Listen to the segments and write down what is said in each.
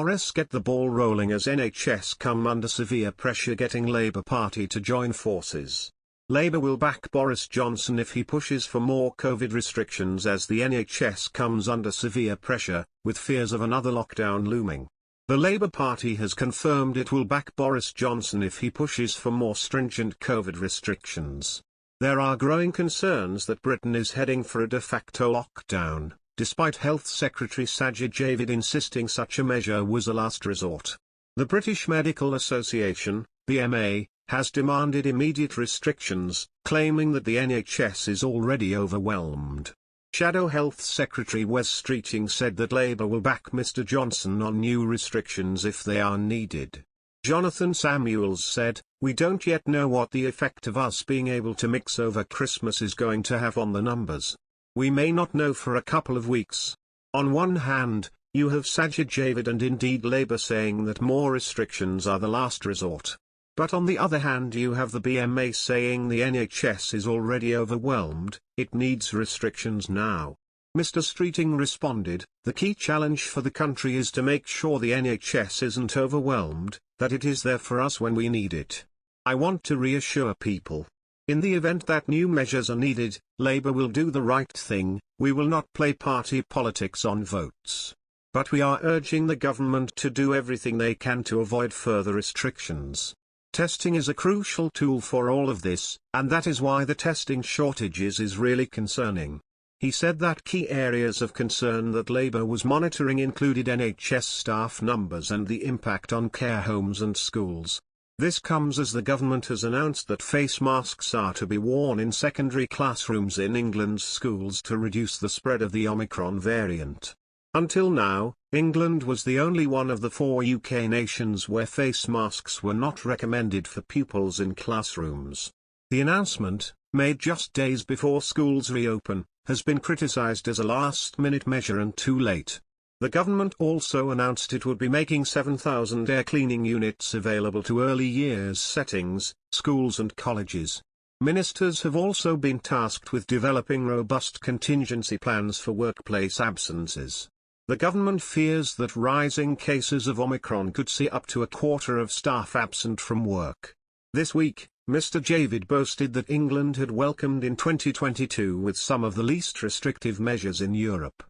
Boris get the ball rolling as NHS come under severe pressure, getting Labour Party to join forces. Labour will back Boris Johnson if he pushes for more COVID restrictions as the NHS comes under severe pressure, with fears of another lockdown looming. The Labour Party has confirmed it will back Boris Johnson if he pushes for more stringent COVID restrictions. There are growing concerns that Britain is heading for a de facto lockdown, despite Health Secretary Sajid Javid insisting such a measure was a last resort. The British Medical Association, BMA, has demanded immediate restrictions, claiming that the NHS is already overwhelmed. Shadow Health Secretary Wes Streeting said that Labour will back Mr Johnson on new restrictions if they are needed. Jonathan Samuels said, "We don't yet know what the effect of us being able to mix over Christmas is going to have on the numbers. We may not know for a couple of weeks." On one hand, you have Sajid Javid and indeed Labour saying that more restrictions are the last resort. But on the other hand you have the BMA saying the NHS is already overwhelmed, it needs restrictions now. Mr Streeting responded, "The key challenge for the country is to make sure the NHS isn't overwhelmed, that it is there for us when we need it. I want to reassure people. In the event that new measures are needed, Labour will do the right thing, we will not play party politics on votes. But we are urging the government to do everything they can to avoid further restrictions. Testing is a crucial tool for all of this, and that is why the testing shortages is really concerning." He said that key areas of concern that Labour was monitoring included NHS staff numbers and the impact on care homes and schools. This comes as the government has announced that face masks are to be worn in secondary classrooms in England's schools to reduce the spread of the Omicron variant. Until now, England was the only one of the 4 UK nations where face masks were not recommended for pupils in classrooms. The announcement, made just days before schools reopen, has been criticised as a last-minute measure and too late. The government also announced it would be making 7,000 air cleaning units available to early years settings, schools and colleges. Ministers have also been tasked with developing robust contingency plans for workplace absences. The government fears that rising cases of Omicron could see up to a quarter of staff absent from work. This week, Mr Javid boasted that England had welcomed in 2022 with some of the least restrictive measures in Europe.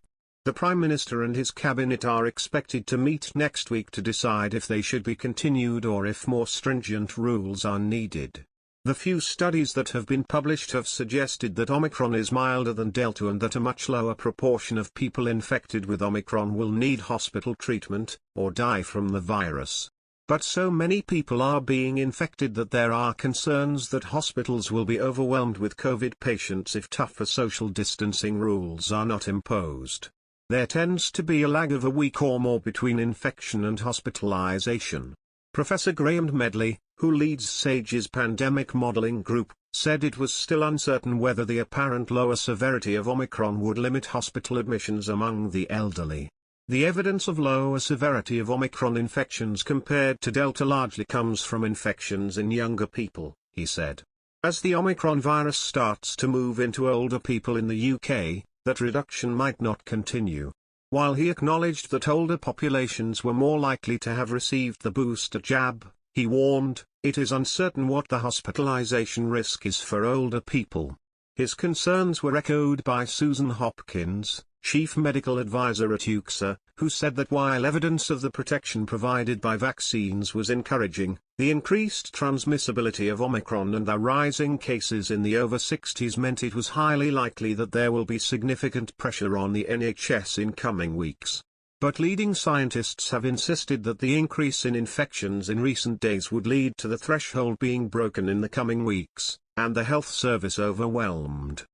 The Prime Minister and his cabinet are expected to meet next week to decide if they should be continued or if more stringent rules are needed. The few studies that have been published have suggested that Omicron is milder than Delta and that a much lower proportion of people infected with Omicron will need hospital treatment, or die from the virus. But so many people are being infected that there are concerns that hospitals will be overwhelmed with COVID patients if tougher social distancing rules are not imposed. There tends to be a lag of a week or more between infection and hospitalization. Professor Graham Medley, who leads SAGE's pandemic modeling group, said it was still uncertain whether the apparent lower severity of Omicron would limit hospital admissions among the elderly. The evidence of lower severity of Omicron infections compared to Delta largely comes from infections in younger people, he said. As the Omicron virus starts to move into older people in the UK, that reduction might not continue. While he acknowledged that older populations were more likely to have received the booster jab, he warned, it is uncertain what the hospitalization risk is for older people. His concerns were echoed by Susan Hopkins, Chief Medical Advisor at UKSA, who said that while evidence of the protection provided by vaccines was encouraging, the increased transmissibility of Omicron and the rising cases in the over 60s meant it was highly likely that there will be significant pressure on the NHS in coming weeks. But leading scientists have insisted that the increase in infections in recent days would lead to the threshold being broken in the coming weeks, and the health service overwhelmed.